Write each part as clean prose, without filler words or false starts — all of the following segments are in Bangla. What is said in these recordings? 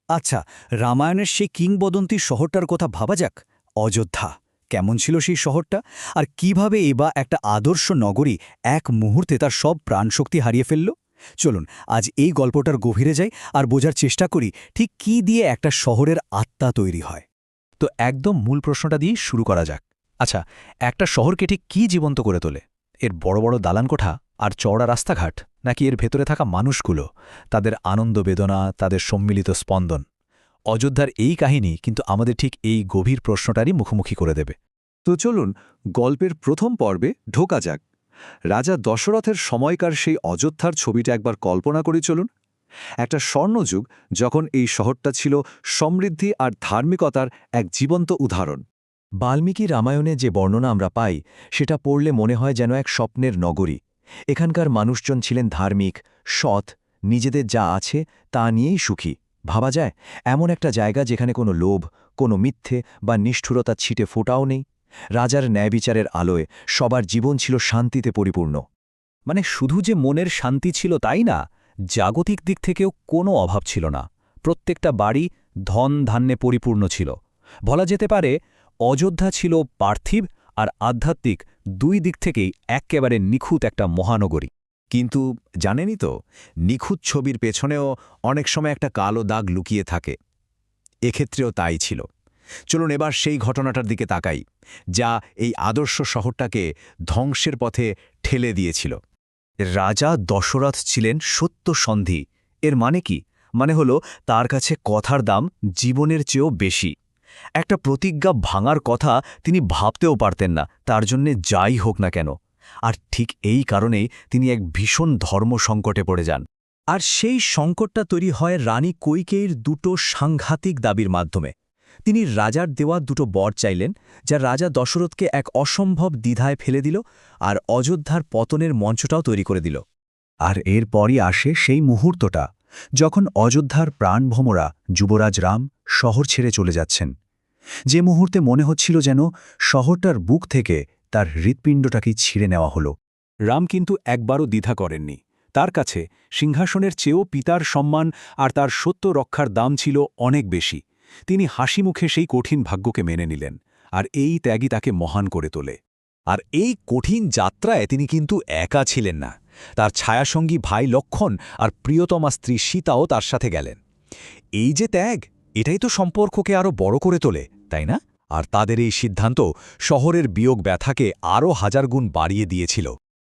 আচ্ছা, রামায়ণের সেই কিংবদন্তি শহরটার কথা ভাবা যাক। অযোধ্যা কেমন ছিল সেই শহরটা, আর কিভাবে এবা একটা আদর্শ নগরী এক মুহূর্তে তার সব প্রাণশক্তি হারিয়ে ফেলল। চলুন আজ এই গল্পটার গভীরে যাই আর বোঝার চেষ্টা করি ঠিক কি দিয়ে একটা শহরের আত্মা তৈরি হয়। তো একদম মূল প্রশ্নটা দিয়ে শুরু করা যাক। আচ্ছা, একটা শহরকে ঠিক কী জীবন্ত করে তোলে? এর বড় বড় দালানকোঠা আর চওড়া রাস্তাঘাট, নাকি এর ভেতরে থাকা মানুষগুলো, তাদের আনন্দ বেদনা, তাদের সম্মিলিত স্পন্দন? অযোধ্যার এই কাহিনী কিন্তু আমাদের ঠিক এই গভীর প্রশ্নটারই মুখোমুখি করে দেবে। তো চলুন গল্পের প্রথম পর্বে ঢোকা যাক। রাজা দশরথের সময়কার সেই অযোধ্যার ছবিটা একবার কল্পনা করি চলুন। একটা স্বর্ণযুগ, যখন এই শহরটা ছিল সমৃদ্ধি আর ধার্মিকতার এক জীবন্ত উদাহরণ। বাল্মীকি রামায়ণে যে বর্ণনা আমরা পাই সেটা পড়লে মনে হয় যেন এক স্বপ্নের নগরী। এখানকার মানুষজন ছিলেন ধার্মিক, সৎ, নিজেদের যা আছে তা নিয়েই সুখী। ভাবা যায় এমন একটা জায়গা যেখানে কোনো লোভ, কোনো মিথ্যে বা নিষ্ঠুরতা ছিটে ফোটাও নেই। রাজার ন্যায়বিচারের আলোয় সবার জীবন ছিল শান্তিতে পরিপূর্ণ। মানে শুধু যে মনের শান্তি ছিল তাই না, জাগতিক দিক থেকেও কোনো অভাব ছিল না। প্রত্যেকটা বাড়ি ধন ধান্যে পরিপূর্ণ ছিল। বলা যেতে পারে অযোধ্যা ছিল পার্থিব আর আধ্যাত্মিক দুই দিক থেকেই একেবারে নিখুঁত একটা মহানগরী। কিন্তু জানেনই তো, নিখুঁত ছবির পেছনেও অনেক সময় একটা কালো দাগ লুকিয়ে থাকে। এক্ষেত্রেও তাই ছিল। চলুন এবার সেই ঘটনাটার দিকে তাকাই, যা এই আদর্শ শহরটাকে ধ্বংসের পথে ঠেলে দিয়েছিল। রাজা দশরথ ছিলেন সত্যসন্ধি। এর মানে কি? মানে হলো তার কাছে কথার দাম জীবনের চেয়েও বেশি। একটা প্রতিজ্ঞা ভাঙার কথা তিনি ভাবতেও পারতেন না, তার জন্যে যাই হোক না কেন। আর ঠিক এই কারণেই তিনি এক ভীষণ ধর্ম সংকটে পড়ে যান। আর সেই সংকটটা তৈরি হয় রানী কৈকেয়ীর দুটো সাংঘাতিক দাবির মাধ্যমে। তিনি রাজার দেওয়া দুটো বর চাইলেন, যা রাজা দশরথকে এক অসম্ভব দ্বিধায় ফেলে দিল আর অযোধ্যার পতনের মঞ্চটাও তৈরি করে দিল। আর এরপরই আসে সেই মুহূর্তটা যখন অযোধ্যার প্রাণভোমরা যুবরাজ রাম শহর ছেড়ে চলে যাচ্ছেন। যে মুহূর্তে মনে হচ্ছিল যেন শহরটার বুক থেকে তার হৃৎপিণ্ডটাকেই ছিঁড়ে নেওয়া হলো। রাম কিন্তু একবারও দ্বিধা করেননি। তার কাছে সিংহাসনের চেয়েও পিতার সম্মান আর তার সত্য রক্ষার দাম ছিল অনেক বেশি। তিনি হাসি মুখে সেই কঠিন ভাগ্যকে মেনে নিলেন, আর এই ত্যাগই তাকে মহান করে তোলে। আর এই কঠিন যাত্রায় তিনি কিন্তু একা ছিলেন না। তার ছায়াসঙ্গী ভাই লক্ষণ আর প্রিয়তমা স্ত্রী সীতাও তার সাথে গেলেন। এই যে ত্যাগ, এটাই তো সম্পর্ককে আরও বড় করে তোলে, তাই না? আর তাদের এই সিদ্ধান্ত শহরের বিয়োগ ব্যথাকে আরও হাজার গুণ বাড়িয়ে দিয়েছিল।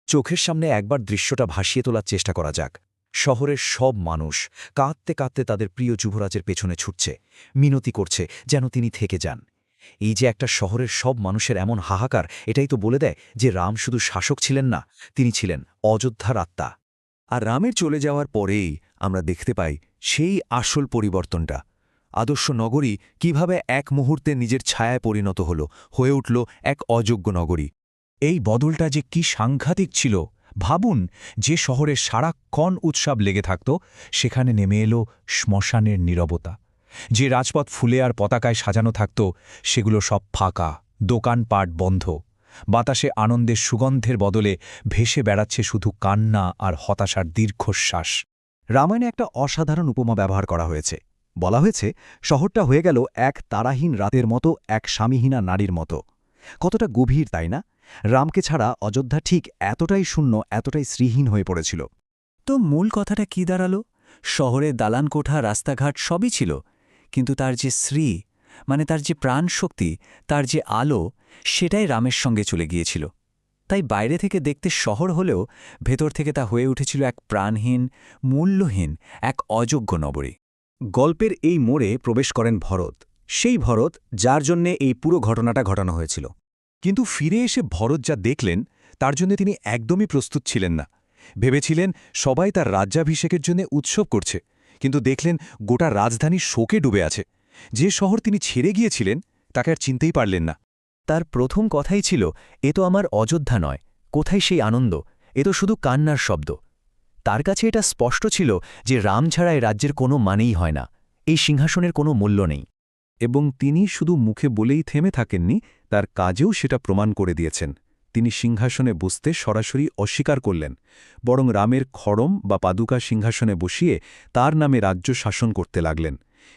চোখের সামনে একবার দৃশ্যটা ভাসিয়ে তোলার চেষ্টা করা যাক। শহরের সব মানুষ কাঁদতে কাঁদতে তাদের প্রিয় যুবরাজের পেছনে ছুটছে, মিনতি করছে যেন তিনি থেকে যান। এই যে একটা শহরের সব মানুষের এমন হাহাকার, এটাই তো বলে দেয় যে রাম শুধু শাসক ছিলেন না, তিনি ছিলেন অযোধ্যার আত্মা। আর রামের চলে যাওয়ার পরেই আমরা দেখতে পাই সেই আসল পরিবর্তনটা। আদর্শ নগরী কিভাবে এক মুহূর্তে নিজের ছায়ায় পরিণত হয়ে উঠল এক অযোগ্য নগরী। এই বদলটা যে কি সাংঘাতিক ছিল ভাবুন। যে শহরে সারাক্ষণ উৎসব লেগে থাকত, সেখানে নেমে এলো শ্মশানের নীরবতা। যে রাজপথ ফুলে আর পতাকায় সাজানো থাকত, সেগুলো সব ফাঁকা, দোকানপাট বন্ধ। বাতাসে আনন্দের সুগন্ধের বদলে ভেসে বেড়াচ্ছে শুধু কান্না আর হতাশার দীর্ঘশ্বাস। রামায়ণে একটা অসাধারণ উপমা ব্যবহার করা হয়েছে। বলা হয়েছে শহরটা হয়ে গেল এক তারাহীন রাতের মতো, এক স্বামীহীনা নারীর মতো। কতটা গভীর, তাই না? রামকে ছাড়া অযোধ্যা ঠিক এতটাই শূন্য, এতটাই শ্রীহীন হয়ে পড়েছিল। তো মূল কথাটা কি দাঁড়ালো? শহরে দালানকোঠা, রাস্তাঘাট সবই ছিল, কিন্তু তার যে শ্রী, মানে তার যে প্রাণশক্তি, তার যে আলো, সেটাই রামের সঙ্গে চলে গিয়েছিল। তাই বাইরে থেকে দেখতে শহর হলেও ভেতর থেকে তা হয়ে উঠেছিল এক প্রাণহীন, মূল্যহীন, এক অযোগ্য নগরী। গল্পের এই মোড়ে প্রবেশ করেন ভরত, সেই ভরত যার জন্যে এই পুরো ঘটনাটা ঘটানো হয়েছিল। কিন্তু ফিরে এসে ভরত যা দেখলেন, তার জন্য তিনি একদমই প্রস্তুত ছিলেন না। ভেবেছিলেন সবাই তার রাজ্যাভিষেকের জন্য উৎসব করছে, কিন্তু দেখলেন গোটা রাজধানী শোকে ডুবে আছে। যে শহর তিনি ছেড়ে গিয়েছিলেন, তাকে আর চিনতেই পারলেন না। তার প্রথম কথাই ছিল, এ তো আমার অযোধ্যা নয়, কোথায় সেই আনন্দ? এ তো শুধু কান্নার শব্দ। তার কাছে এটা স্পষ্ট ছিল যে রাম ছাড়া এই রাজ্যের কোনো মানেই হয় না, এই সিংহাসনের কোনো মূল্য নেই। এবং তিনি শুধু মুখে বলেই থেমে থাকেননি, তার কাজেও সেটা প্রমাণ করে দিয়েছেন। তিনি সিংহাসনে বসতে সরাসরি অস্বীকার করলেন, বরং রামের খড়ম বা পাদুকা সিংহাসনে বসিয়ে তার নামে রাজ্য শাসন করতে লাগলেন।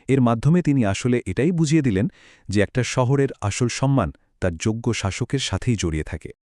এর মাধ্যমে তিনি আসলে এটাই বুঝিয়ে দিলেন যে একটা শহরের আসল সম্মান তার যোগ্য শাসকের সাথেই জড়িয়ে থাকে।